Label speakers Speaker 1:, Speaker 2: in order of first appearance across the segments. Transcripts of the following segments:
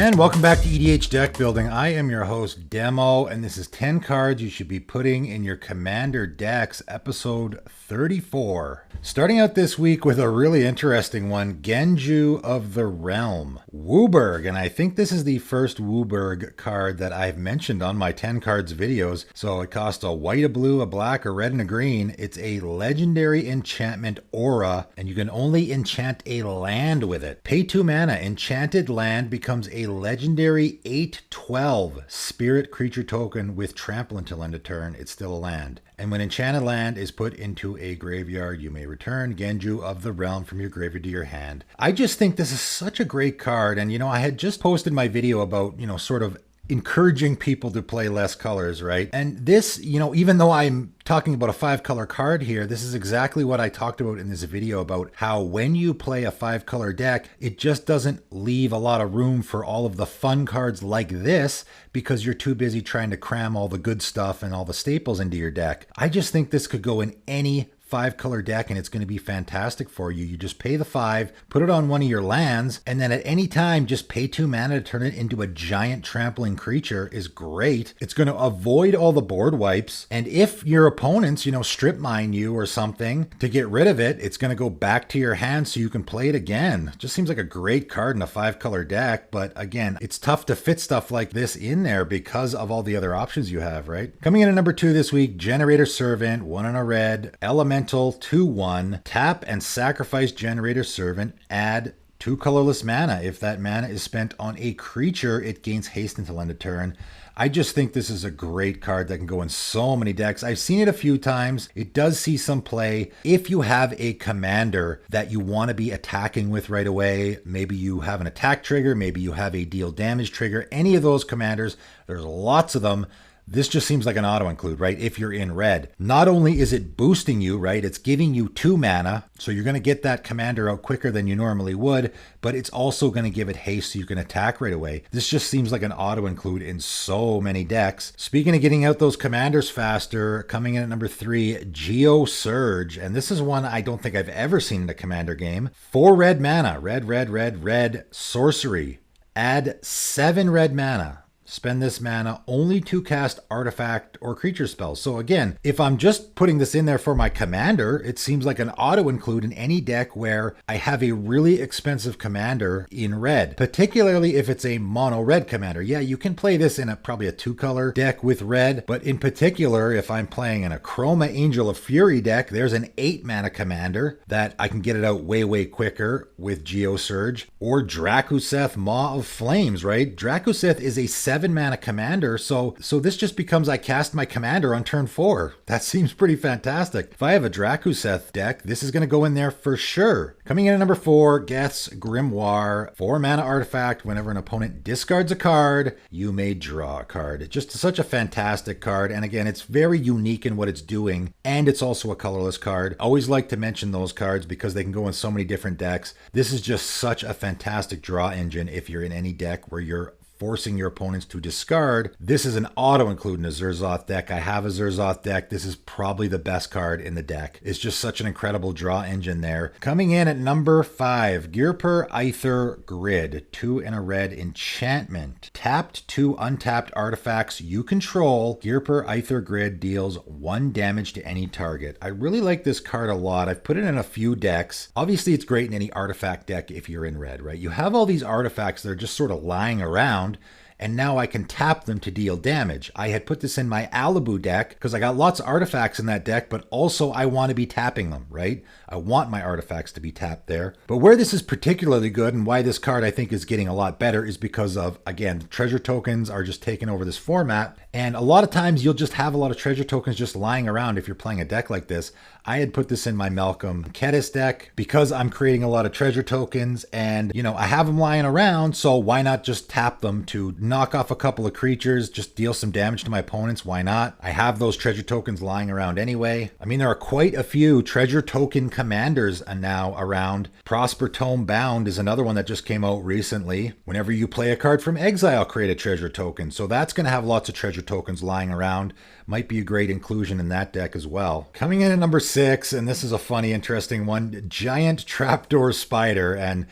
Speaker 1: And welcome back to EDH Deck Building. I am your host, Demo, and this is 10 cards you should be putting in your Commander decks, episode 34. Starting out this week with a really interesting one, Genji of the Realm. Wooburg, and I think this is the first Wooburg card that I've mentioned on my 10 cards videos. So it costs a white, a blue, a black, a red, and a green. It's a legendary enchantment aura, and you can only enchant a land with it. Pay 2 mana, enchanted land becomes a legendary 8/12 spirit creature token with trample until end of turn. It's still a land. And when enchanted land is put into a graveyard, you may return Genji of the Realm from your graveyard to your hand. I just think this is such a great card. And, I had just posted my video about, sort of encouraging people to play less colors, right? And this, even though I'm talking about a 5-color card here, this is exactly what I talked about in this video about how when you play a 5-color deck, it just doesn't leave a lot of room for all of the fun cards like this because you're too busy trying to cram all the good stuff and all the staples into your deck. I just think this could go in any 5-color deck and it's going to be fantastic for you. You just pay the 5, put it on one of your lands, and then at any time just pay 2 mana to turn it into a giant trampling creature is great. It's going to avoid all the board wipes, and if your opponents, strip mine you or something to get rid of it, it's going to go back to your hand so you can play it again. Just seems like a great card in a 5-color deck, but again, it's tough to fit stuff like this in there because of all the other options you have, right? Coming in at number 2 this week, Generator Servant, 1 and a red, Elemental 2/1, tap and sacrifice Generator Servant, add 2 colorless mana. If that mana is spent on a creature, it gains haste until end of turn. I just think this is a great card that can go in so many decks. I've seen it a few times. It does see some play. If you have a commander that you want to be attacking with right away, maybe you have an attack trigger, maybe you have a deal damage trigger, any of those commanders, there's lots of them. This just seems like an auto-include, right? If you're in red. Not only is it boosting you, right? It's giving you 2 mana, so you're going to get that commander out quicker than you normally would, but it's also going to give it haste so you can attack right away. This just seems like an auto-include in so many decks. Speaking of getting out those commanders faster, coming in at number 3, Geosurge. And this is one I don't think I've ever seen in a commander game. 4 red mana. Red, sorcery. Add 7 red mana. Spend this mana only to cast artifact or creature spells. So again, if I'm just putting this in there for my commander, it seems like an auto-include in any deck where I have a really expensive commander in red, particularly if it's a mono-red commander. Yeah, you can play this in probably a 2-color deck with red, but in particular, if I'm playing in a Chroma Angel of Fury deck, there's an 8 mana commander that I can get it out way quicker with Geosurge, or Drakuseth, Maw of Flames, right? Drakuseth is a 7 mana commander, so this just becomes I cast my commander on turn 4. That seems pretty fantastic. If I have a Drakuseth deck, this is going to go in there for sure. Coming in at number 4, Geth's Grimoire, 4 mana artifact. Whenever an opponent discards a card, you may draw a card. It's just such a fantastic card, and again, it's very unique in what it's doing, and it's also a colorless card. Always like to mention those cards because they can go in so many different decks. This is just such a fantastic draw engine if you're in any deck where you're forcing your opponents to discard. This is an auto-include in a Zerzoth deck. I have a Zerzoth deck. This is probably the best card in the deck. It's just such an incredible draw engine there. Coming in at number 5, Girper Aether Grid, 2 and a red enchantment. Tapped 2 untapped artifacts you control. Girper Aether Grid deals 1 damage to any target. I really like this card a lot. I've put it in a few decks. Obviously, it's great in any artifact deck if you're in red, right? You have all these artifacts that are just sort of lying around, and now I can tap them to deal damage. I had put this in my Alibu deck because I got lots of artifacts in that deck, but also I want to be tapping them, right? I want my artifacts to be tapped there. But where this is particularly good and why this card I think is getting a lot better is because of, again, the treasure tokens are just taking over this format. And a lot of times you'll just have a lot of treasure tokens just lying around if you're playing a deck like this. I had put this in my Malcolm Kedis deck because I'm creating a lot of treasure tokens and, I have them lying around, so why not just tap them to knock off a couple of creatures, just deal some damage to my opponents. Why not? I have those treasure tokens lying around anyway. I mean, there are quite a few treasure token commanders now around. Prosper Tome Bound is another one that just came out recently. Whenever you play a card from exile, create a treasure token. So that's going to have lots of treasure tokens lying around. Might be a great inclusion in that deck as well. Coming in at number 6, and this is a funny, interesting one, Giant Trapdoor Spider. And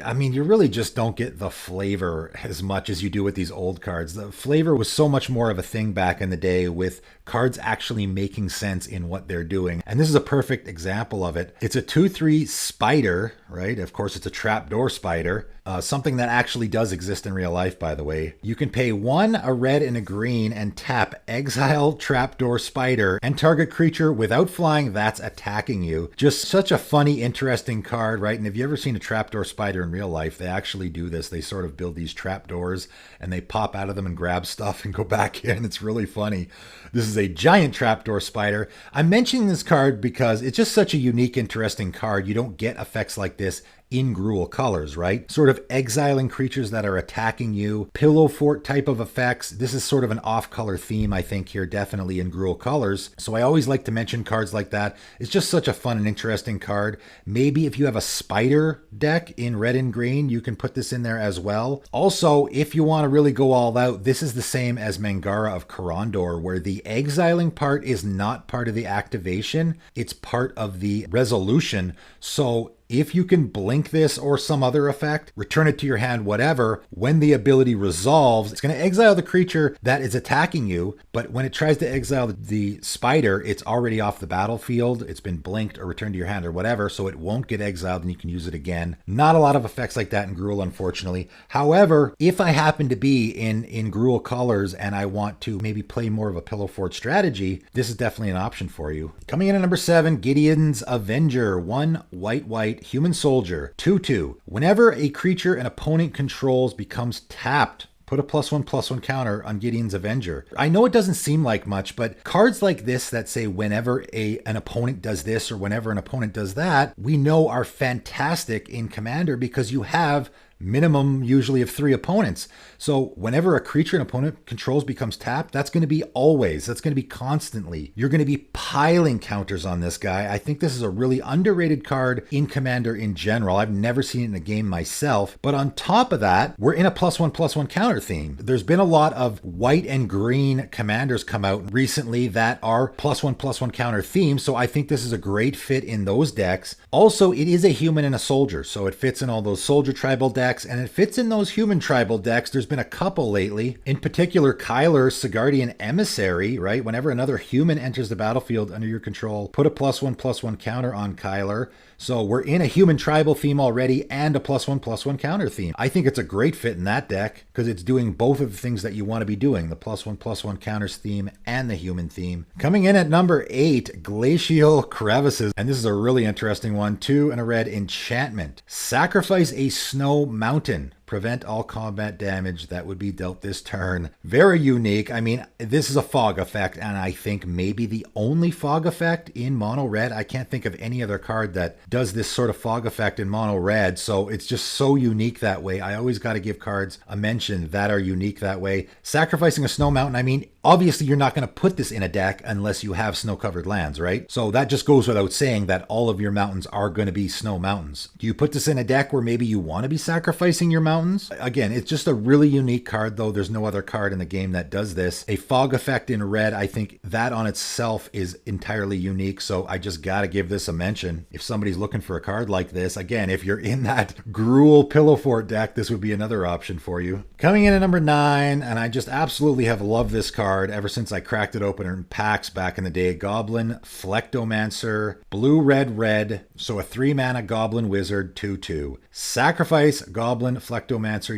Speaker 1: I mean, you really just don't get the flavor as much as you do with these old cards. The flavor was so much more of a thing back in the day, with cards actually making sense in what they're doing. And this is a perfect example of it. It's a 2/3 spider, right? Of course, it's a trapdoor spider. Something that actually does exist in real life, by the way. You can pay 1, a red and a green, and tap Exile Trapdoor Spider and target creature without flying that's attacking you. Just such a funny, interesting card, right? And have you ever seen a trapdoor spider in real life? They actually do this. They sort of build these trapdoors and they pop out of them and grab stuff and go back in. It's really funny. This is a giant trapdoor spider. I'm mentioning this card because it's just such a unique, interesting card. You don't get effects like this in Gruul colors, right? Sort of exiling creatures that are attacking you, pillow fort type of effects. This is sort of an off-color theme, I think, here, definitely in Gruul colors. So I always like to mention cards like that. It's just such a fun and interesting card. Maybe if you have a spider deck in red and green, you can put this in there as well. Also, if you want to really go all out, this is the same as Mangara of Karondor, where the exiling part is not part of the activation. It's part of the resolution. So if you can blink this or some other effect, return it to your hand, whatever, when the ability resolves, it's going to exile the creature that is attacking you. But when it tries to exile the spider, it's already off the battlefield. It's been blinked or returned to your hand or whatever, so it won't get exiled and you can use it again. Not a lot of effects like that in Gruul, unfortunately. However, if I happen to be in Gruul colors and I want to maybe play more of a pillow fort strategy, this is definitely an option for you. Coming in at number 7, Gideon's Avenger. 1 white human soldier, 2/2. Whenever a creature an opponent controls becomes tapped, put a +1/+1 counter on Gideon's Avenger. I know it doesn't seem like much, but cards like this that say whenever an opponent does this or whenever an opponent does that, we know are fantastic in Commander because you have minimum usually of 3 opponents. So whenever a creature an opponent controls becomes tapped, that's going to be always. That's going to be constantly. You're going to be piling counters on this guy. I think this is a really underrated card in Commander in general. I've never seen it in a game myself. But on top of that, we're in a +1/+1 counter theme. There's been a lot of white and green commanders come out recently that are +1/+1 counter themes. So I think this is a great fit in those decks. Also, it is a human and a soldier. So it fits in all those soldier tribal decks. And it fits in those human tribal decks. There's been a couple lately. In particular, Kyler, Sigardian Emissary, right? Whenever another human enters the battlefield under your control, put a +1/+1 counter on Kyler. So we're in a human tribal theme already and a +1/+1 counter theme. I think it's a great fit in that deck because it's doing both of the things that you want to be doing, the +1/+1 counters theme and the human theme. Coming in at number 8, Glacial Crevices. And this is a really interesting one. 2 and a red enchantment. Sacrifice a snow mountain. Prevent all combat damage that would be dealt this turn. Very unique. I mean, this is a fog effect, and I think maybe the only fog effect in mono red. I can't think of any other card that does this sort of fog effect in mono red, so it's just so unique that way. I always got to give cards a mention that are unique that way. Sacrificing a snow mountain, I mean, obviously you're not going to put this in a deck unless you have snow-covered lands, right? So that just goes without saying that all of your mountains are going to be snow mountains. Do you put this in a deck where maybe you want to be sacrificing your mountains? Again, it's just a really unique card, though. There's no other card in the game that does this. A fog effect in red, I think that on itself is entirely unique, so I just got to give this a mention. If somebody's looking for a card like this, again, if you're in that Gruul Pillow Fort deck, this would be another option for you. Coming in at number 9, and I just absolutely have loved this card ever since I cracked it open in packs back in the day. Goblin Flectomancer, blue, red, so a 3-mana Goblin Wizard, 2/2. Sacrifice Goblin Flectomancer.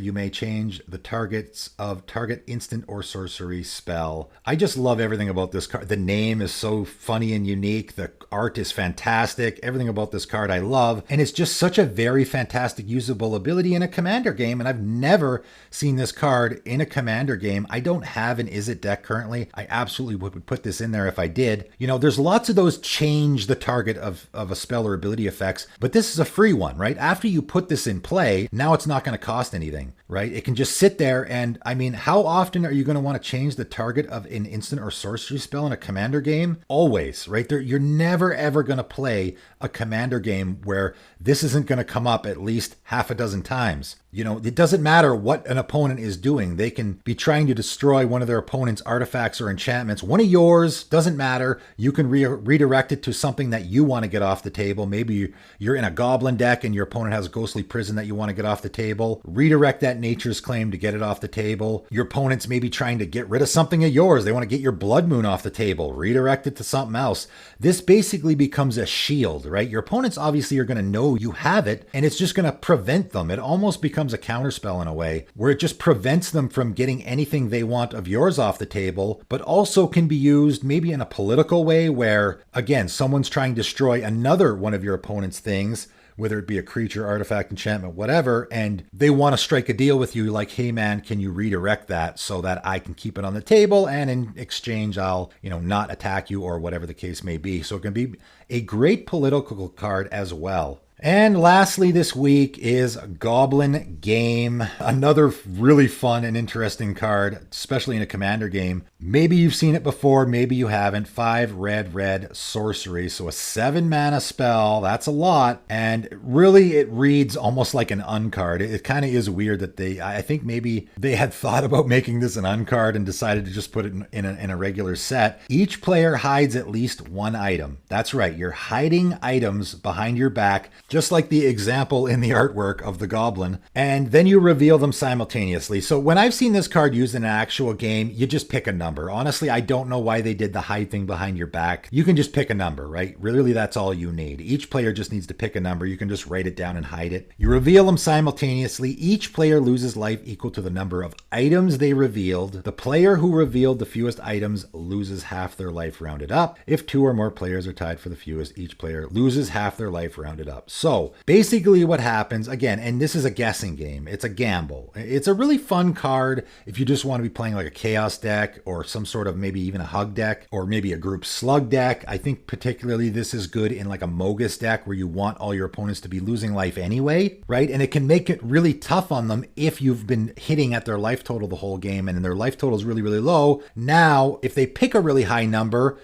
Speaker 1: You may change the target instant or sorcery spell. I just love everything about this card. The name is so funny and unique. The art is fantastic. Everything about this card I love. And it's just such a very fantastic usable ability in a Commander game. And I've never seen this card in a Commander game. I don't have an Izzet deck currently, I absolutely would put this in there if I did. You know, there's lots of those change the target of a spell or ability effects, but this is a free one, right? After you put this in play, now it's not going to cost anything, right? It can just sit there, and I mean, how often are you going to want to change the target of an instant or sorcery spell in a commander game? Always, right? You're never ever going to play a commander game where this isn't going to come up at least half a dozen times. You know, it doesn't matter what an opponent is doing. They can be trying to destroy one of their opponent's artifacts or enchantments. One of yours, doesn't matter. You can redirect it to something that you want to get off the table. Maybe you're in a Goblin deck and your opponent has a Ghostly Prison that you want to get off the table. Redirect that Nature's Claim to get it off the table. Your opponent's maybe trying to get rid of something of yours. They want to get your Blood Moon off the table. Redirect it to something else. This basically becomes a shield, right? Your opponents obviously are going to know you have it, and it's just going to prevent them. It almost becomes a counterspell in a way, where it just prevents them from getting anything they want of yours off the table, but also can be used maybe in a political way where, again, someone's trying to destroy another one of your opponent's things, whether it be a creature, artifact, enchantment, whatever, and they want to strike a deal with you like, hey man, can you redirect that so that I can keep it on the table, and in exchange I'll, not attack you, or whatever the case may be. So it can be a great political card as well. And lastly this week is Goblin Game, another really fun and interesting card, especially in a commander game. Maybe you've seen it before, maybe you haven't. 5 red sorcery, so a 7 mana spell, that's a lot. And really it reads almost like an uncard. It kind of is weird that I think maybe they had thought about making this an uncard and decided to just put it in a regular set. Each player hides at least 1 item. That's right, you're hiding items behind your back, just like the example in the artwork of the Goblin, and then you reveal them simultaneously. So when I've seen this card used in an actual game, you just pick a number. Honestly, I don't know why they did the hide thing behind your back. You can just pick a number, right? Really, that's all you need. Each player just needs to pick a number. You can just write it down and hide it. You reveal them simultaneously. Each player loses life equal to the number of items they revealed. The player who revealed the fewest items loses half their life rounded up. If 2 or more players are tied for the fewest, each player loses half their life rounded up. So basically what happens, again, and this is a guessing game, it's a gamble. It's a really fun card if you just want to be playing like a chaos deck, or some sort of maybe even a hug deck, or maybe a group slug deck. I think particularly this is good in like a Mogus deck where you want all your opponents to be losing life anyway, right? And it can make it really tough on them if you've been hitting at their life total the whole game and their life total is really, really low. Now, if they pick a really high number,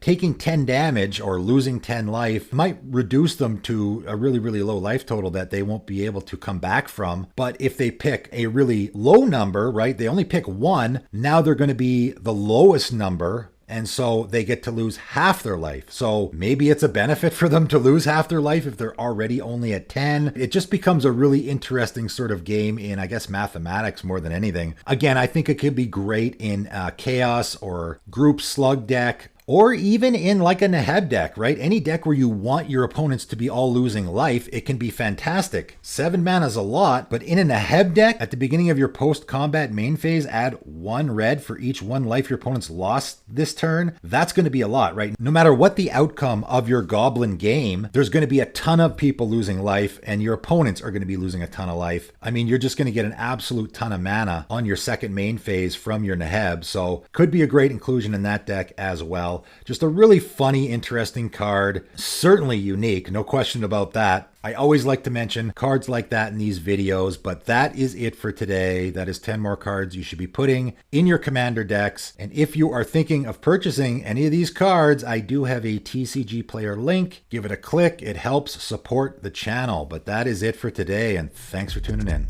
Speaker 1: taking 10 damage or losing 10 life might reduce them to a really, really low life total that they won't be able to come back from. But if they pick a really low number, right, they only pick 1, now they're going to be the lowest number, and so they get to lose half their life. So maybe it's a benefit for them to lose half their life if they're already only at 10. It just becomes a really interesting sort of game in, I guess, mathematics more than anything. Again, I think it could be great in chaos or group slug deck, or even in like a Neheb deck, right? Any deck where you want your opponents to be all losing life, it can be fantastic. 7 mana is a lot, but in a Neheb deck, at the beginning of your post-combat main phase, add 1 red for each 1 life your opponent's lost this turn. That's going to be a lot, right? No matter what the outcome of your Goblin game, there's going to be a ton of people losing life, and your opponents are going to be losing a ton of life. I mean, you're just going to get an absolute ton of mana on your second main phase from your Neheb, so could be a great inclusion in that deck as well. Just a really funny, interesting card. Certainly unique, no question about that. I always like to mention cards like that in these videos, but that is it for today. That is 10 more cards you should be putting in your commander decks. And if you are thinking of purchasing any of these cards, I do have a TCG Player link. Give it a click. It helps support the channel. But that is it for today, and thanks for tuning in.